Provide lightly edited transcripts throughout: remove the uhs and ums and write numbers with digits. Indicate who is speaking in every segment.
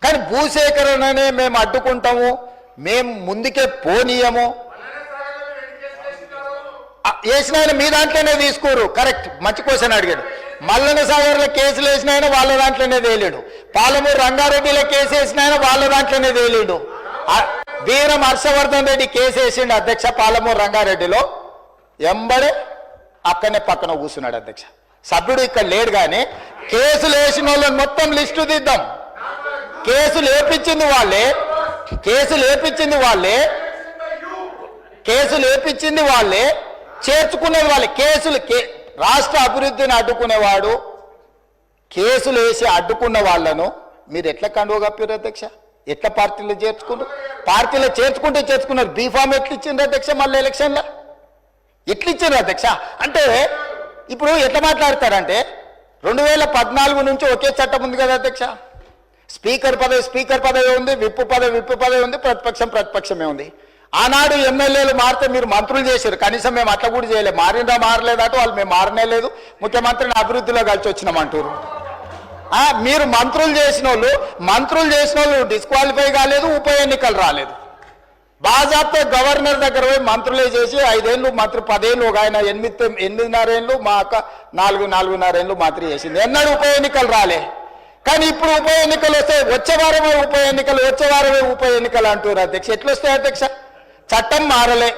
Speaker 1: కానీ భూసేకరణనే మేము అడ్డుకుంటాము, మేము ముందుకే పోనీయము. వేసిన ఆయన మీ దాంట్లోనే తీసుకోరు. కరెక్ట్, మంచి క్వశ్చన్ అడిగాడు. మల్లన సాగర్లో కేసులు వేసిన ఆయన వాళ్ళ దాంట్లోనే తేలేడు. పాలమూరు రంగారెడ్డిలో కేసు వేసిన ఆయన వాళ్ళ దాంట్లోనే తేలేడు. వీరం హర్షవర్ధన్ రెడ్డి కేసు వేసిండు అధ్యక్ష పాలమూరు రంగారెడ్డిలో, ఎంబడే అక్కడనే పక్కన కూర్చున్నాడు అధ్యక్ష. సభ్యుడు ఇక్కడ లేడు, కానీ కేసులు వేసిన వాళ్ళని మొత్తం లిస్టు తీద్దాం. కేసులు వేపించింది వాళ్ళే, కేసులు వేపించింది వాళ్ళే, కేసులు వేపించింది వాళ్ళే, చేర్చుకునేది వాళ్ళే. కేసులు రాష్ట్ర అభివృద్ధిని అడ్డుకునేవాడు, కేసులు వేసి అడ్డుకున్న వాళ్ళను మీరు ఎట్లా కండువ కప్పారు అధ్యక్ష? ఎట్లా పార్టీలో చేర్చుకున్నారు? పార్టీలో చేర్చుకున్నారు. బీఫామ్ ఎట్లా ఇచ్చిండ్రు అధ్యక్ష? మళ్ళీ ఎలక్షన్లో ఎట్లా ఇచ్చిండ్రు అధ్యక్ష? అంటే ఇప్పుడు ఎట్లా మాట్లాడతారంటే 2014 నుంచి ఒకే చట్టం ఉంది కదా అధ్యక్ష. స్పీకర్ పదవి ఉంది, విప్పు పదవి ఉంది, ప్రతిపక్షమే ఉంది. ఆనాడు ఎమ్మెల్యేలు మారితే మీరు మంత్రులు చేశారు, కనీసం మేము అట్లా కూడా చేయలేదు. మారలేదట వాళ్ళు, మేము మారనే లేదు, ముఖ్యమంత్రిని అభివృద్ధిలో కలిసి వచ్చినామంటారు. మీరు మంత్రులు చేసిన వాళ్ళు డిస్క్వాలిఫై కాలేదు, ఉప ఎన్నికలు రాలేదు. బాజాప్తే గవర్నర్ దగ్గర పోయి మంత్రులే చేసి 5 ఏళ్ళు మంత్రి, 10 ఏళ్ళు, ఒక ఆయన 8.5 ఏళ్ళు, మా అక్క 4.5 ఏళ్ళు మంత్రి చేసింది. ఎన్నడూ ఉప ఎన్నికలు రాలే. కానీ ఇప్పుడు ఉప ఎన్నికలు వస్తే వచ్చే వారమే ఉప ఎన్నికలు అంటారు అధ్యక్ష. ఎట్లా వస్తాయి అధ్యక్ష? చట్టం మారలే,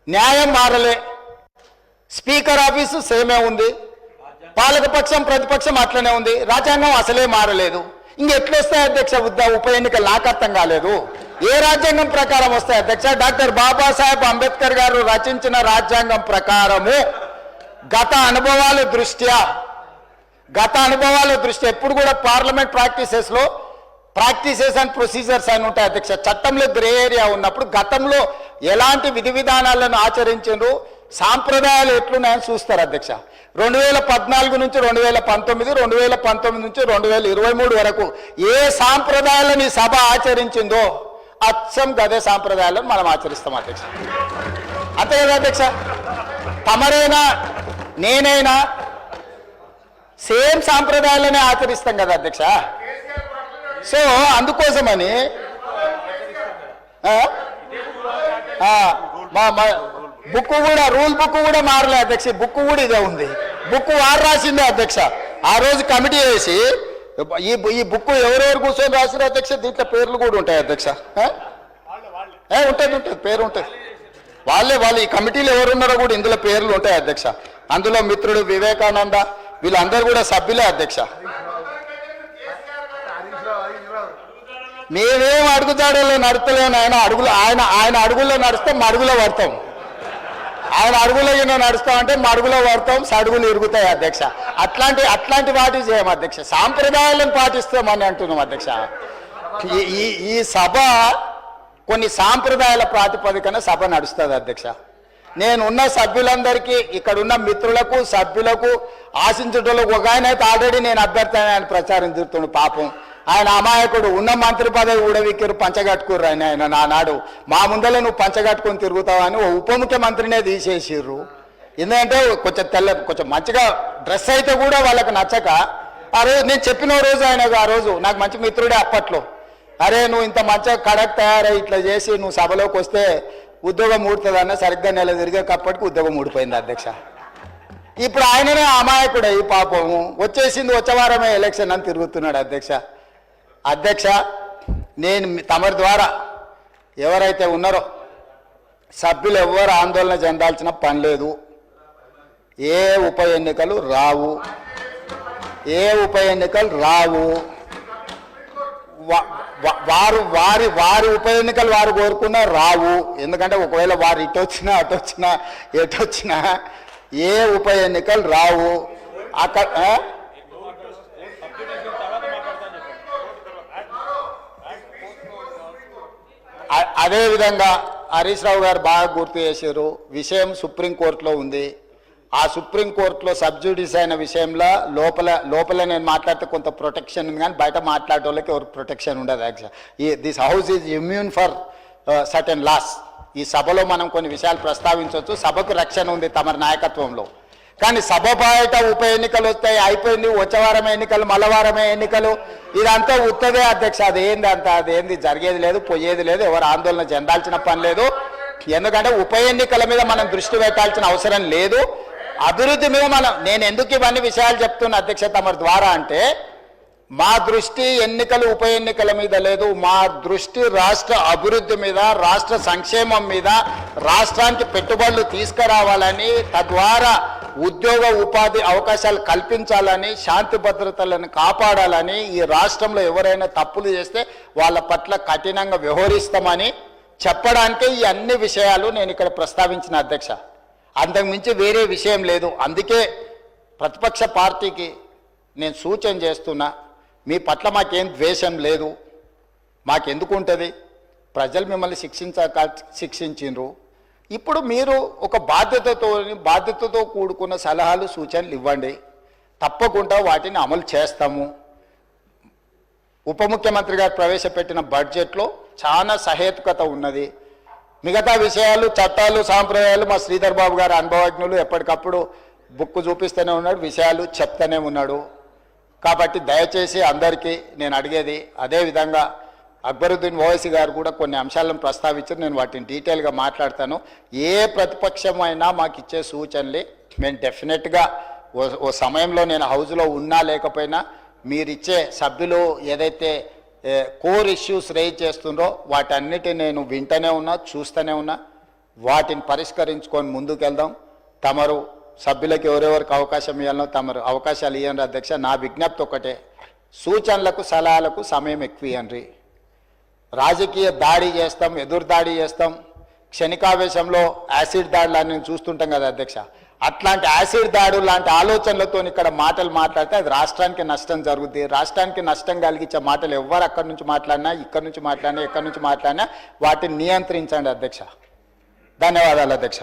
Speaker 1: న్యాయం మారలే, స్పీకర్ ఆఫీసు సేమే ఉంది, పాలకపక్షం ప్రతిపక్షం అట్లనే ఉంది, రాజ్యాంగం అసలే మారలేదు. ఇంకెట్లొస్తాయి అధ్యక్ష ఉప ఎన్నికలు? నాకు అర్థం కాలేదు. ఏ రాజ్యాంగం ప్రకారం వస్తాయి అధ్యక్ష? డాక్టర్ బాబాసాహెబ్ అంబేద్కర్ గారు రచించిన రాజ్యాంగం ప్రకారము గత అనుభవాల దృష్ట్యా ఎప్పుడు కూడా పార్లమెంట్ ప్రాక్టీసెస్ అండ్ ప్రొసీజర్స్ అని ఉంటాయి అధ్యక్ష. చట్టంలో గ్రే ఏరియా ఉన్నప్పుడు గతంలో ఎలాంటి విధి విధానాలను ఆచరించారు, సాంప్రదాయాలు ఎట్లున్నాయని చూస్తారు అధ్యక్ష. 2014 నుంచి 2019, 2019 నుంచి 2023 వరకు ఏ సాంప్రదాయాలను ఈ సభ ఆచరించిందో అచ్చం గదే సాంప్రదాయాలను మనం ఆచరిస్తాం అధ్యక్ష. అంతే కదా అధ్యక్ష? తమరైనా నేనైనా సేమ్ సాంప్రదాయాలనే ఆచరిస్తాం కదా అధ్యక్ష. సో అందుకోసమని రూల్ బుక్ కూడా మారలే అధ్యక్ష. బుక్ కూడా ఇదే ఉంది. బుక్ వారు రాసిందే అధ్యక్ష. ఆ రోజు కమిటీ వేసి ఈ బుక్ ఎవరెవరు కూర్చొని రాసిన అధ్యక్ష? దీంట్లో పేర్లు కూడా ఉంటాయి అధ్యక్ష. ఉంటుంది, పేరు ఉంటుంది. వాళ్ళే ఈ కమిటీలో ఎవరున్నారో కూడా ఇందులో పేర్లు ఉంటాయి అధ్యక్ష. అందులో మిత్రుడు వివేకానంద వీళ్ళందరూ కూడా సభ్యులే అధ్యక్ష. మేమేం అడుగుదాడలో నడతలేను. ఆయన అడుగుల్లో నడుస్తాం, మడుగులో పడతాం. ఆయన అడుగులో నడుస్తామంటే మడుగులో పడతాం, సడుగులు ఇరుగుతాయి అధ్యక్ష. అట్లాంటి వాటి చేయం అధ్యక్ష. సాంప్రదాయాలను పాటిస్తామని అంటున్నాం అధ్యక్ష. ఈ సభ కొన్ని సాంప్రదాయాల ప్రాతిపదికన సభ నడుస్తుంది అధ్యక్ష. నేనున్న సభ్యులందరికీ, ఇక్కడున్న మిత్రులకు, సభ్యులకు, ఆశించుటలకు ఒక ఆయన అయితే ఆల్రెడీ నేను అభ్యర్థి ఆయన ప్రచారం తిరుగుతుండు. పాపం ఆయన అమాయకుడు. ఉన్న మంత్రి పదవి ఊడవిక్కిరు, పంచగట్టుకుర్రు. ఆయన నానాడు మా ముందలే నువ్వు పంచగట్టుకుని తిరుగుతావని ఓ ఉప ముఖ్యమంత్రినే తీసేసిర్రు. ఎందుకంటే కొంచెం మంచిగా డ్రెస్ అయితే కూడా వాళ్ళకి నచ్చక, ఆ రోజు నేను చెప్పిన రోజు ఆ రోజు నాకు మంచి మిత్రుడే అప్పట్లో, అరే నువ్వు ఇంత మంచిగా కడక్ తయారై ఇట్లా చేసి నువ్వు సభలోకి వస్తే ఉద్యోగం ఊడుతుందన్న, సరిగ్గా నెల తిరిగేటప్పటికి ఉద్యోగం ఊడిపోయింది అధ్యక్ష. ఇప్పుడు ఆయననే అమాయకుడే ఈ పాపము. వచ్చే వారమే ఎలక్షన్ అని తిరుగుతున్నాడు అధ్యక్ష. నేను తమరి ద్వారా ఎవరైతే ఉన్నారో సభ్యులు ఎవరు ఆందోళన చెందాల్సిన పని లేదు. ఏ ఉప ఎన్నికలు రావు. వారి ఉప ఎన్నికలు వారు కోరుకున్నా రావు. ఎందుకంటే ఒకవేళ వారు ఇటొచ్చినా ఎటొచ్చినా ఏ ఉప ఎన్నికలు రావు. అక్కడ అదేవిధంగా హరీష్ రావు గారు బాగా గుర్తు చేశారు. విషయం సుప్రీంకోర్టులో ఉంది. ఆ సుప్రీంకోర్టులో సబ్జుడిస్ అయిన విషయంలో లోపల నేను మాట్లాడితే కొంత ప్రొటెక్షన్ ఉంది, కానీ బయట మాట్లాడే వాళ్ళకి ఎవరికి ప్రొటెక్షన్ ఉండదు. Actual this house is immune for certain laws. ఈ సభలో మనం కొన్ని విషయాలు ప్రస్తావించవచ్చు. సభకు రక్షణ ఉంది తమ నాయకత్వంలో. కానీ సభ బయట ఉప ఎన్నికలు వస్తాయి, అయిపోయింది, వచ్చే వారమే ఎన్నికలు, మల్లవారమే ఎన్నికలు, ఇదంతా ఉత్తదే అధ్యక్ష. అదేంది అంత, అదేంది జరిగేది లేదు, పోయేది లేదు, ఎవరు ఆందోళన చెందాల్సిన పని లేదు. ఎందుకంటే ఉప ఎన్నికల మీద మనం దృష్టి పెట్టాల్సిన అవసరం లేదు. అభివృద్ధి మీద నేను ఎందుకు ఇవన్నీ విషయాలు చెప్తున్నా అధ్యక్ష తమ ద్వారా అంటే, మా దృష్టి ఎన్నికలు ఉప ఎన్నికల మీద లేదు, మా దృష్టి రాష్ట్ర అభివృద్ధి మీద, రాష్ట్ర సంక్షేమం మీద, రాష్ట్రానికి పెట్టుబడులు తీసుకురావాలని, తద్వారా ఉద్యోగ ఉపాధి అవకాశాలు కల్పించాలని, శాంతి భద్రతలను కాపాడాలని, ఈ రాష్ట్రంలో ఎవరైనా తప్పులు చేస్తే వాళ్ళ పట్ల కఠినంగా వ్యవహరిస్తామని చెప్పడానికే ఈ అన్ని విషయాలు నేను ఇక్కడ ప్రస్తావించిన అధ్యక్ష. అంతకుమించి వేరే విషయం లేదు. అందుకే ప్రతిపక్ష పార్టీకి నేను సూచన చేస్తున్నా, మీ పట్ల మాకేం ద్వేషం లేదు, మాకెందుకు ఉంటుంది, ప్రజలు మిమ్మల్ని శిక్షించిండ్రు. ఇప్పుడు మీరు ఒక బాధ్యతతో కూడుకున్న సలహాలు సూచనలు ఇవ్వండి, తప్పకుండా వాటిని అమలు చేస్తాము. ఉప ముఖ్యమంత్రి గారు ప్రవేశపెట్టిన బడ్జెట్లో చాలా సహేతుకత ఉన్నది. మిగతా విషయాలు, చట్టాలు, సాంప్రదాయాలు మా శ్రీధర్ బాబు గారు అనుభవజ్ఞులు, ఎప్పటికప్పుడు బుక్ చూపిస్తూనే ఉన్నాడు, విషయాలు చెప్తూనే ఉన్నాడు. కాబట్టి దయచేసి అందరికీ నేను అడిగేది, అదేవిధంగా అక్బరుద్దీన్ ఓవైసీ గారు కూడా కొన్ని అంశాలను ప్రస్తావించారు, నేను వాటిని డీటెయిల్గా మాట్లాడతాను. ఏ ప్రతిపక్షమైనా మాకు ఇచ్చే సూచనలు మేము డెఫినెట్గా ఓ సమయంలో నేను హౌస్లో ఉన్నా లేకపోయినా మీరిచ్చే సభ్యులు ఏదైతే కోర్ ఇష్యూస్ రేజ్ చేస్తుండ్రో వాటన్నిటిని నేను వింటూనే ఉన్నా, చూస్తూనే ఉన్నా. వాటిని పరిష్కరించుకొని ముందుకెళ్దాం. తమరు సభ్యులకు ఎవరెవరికి అవకాశం ఇవ్వాలనో తమరు అవకాశాలు ఇవ్వండి అధ్యక్ష. నా విజ్ఞప్తి ఒకటే, సూచనలకు సలహాలకు సమయం ఎక్కువ ఇవ్వండి. రాజకీయ దాడి చేస్తాం, ఎదురు దాడి చేస్తాం, క్షణికావేశంలో యాసిడ్ దాడులు నేను చూస్తుంటాం కదా అధ్యక్ష. అట్లాంటి యాసిడ్ దాడు లాంటి ఆలోచనలతో ఇక్కడ మాటలు మాట్లాడితే అది రాష్ట్రానికి నష్టం జరుగుతుంది. రాష్ట్రానికి నష్టం కలిగించే మాటలు ఎవరు అక్కడి నుంచి మాట్లాడినా, ఇక్కడి నుంచి మాట్లాడినా, ఎక్కడి నుంచి మాట్లాడినా వాటిని నియంత్రించండి అధ్యక్ష. ధన్యవాదాలు అధ్యక్ష.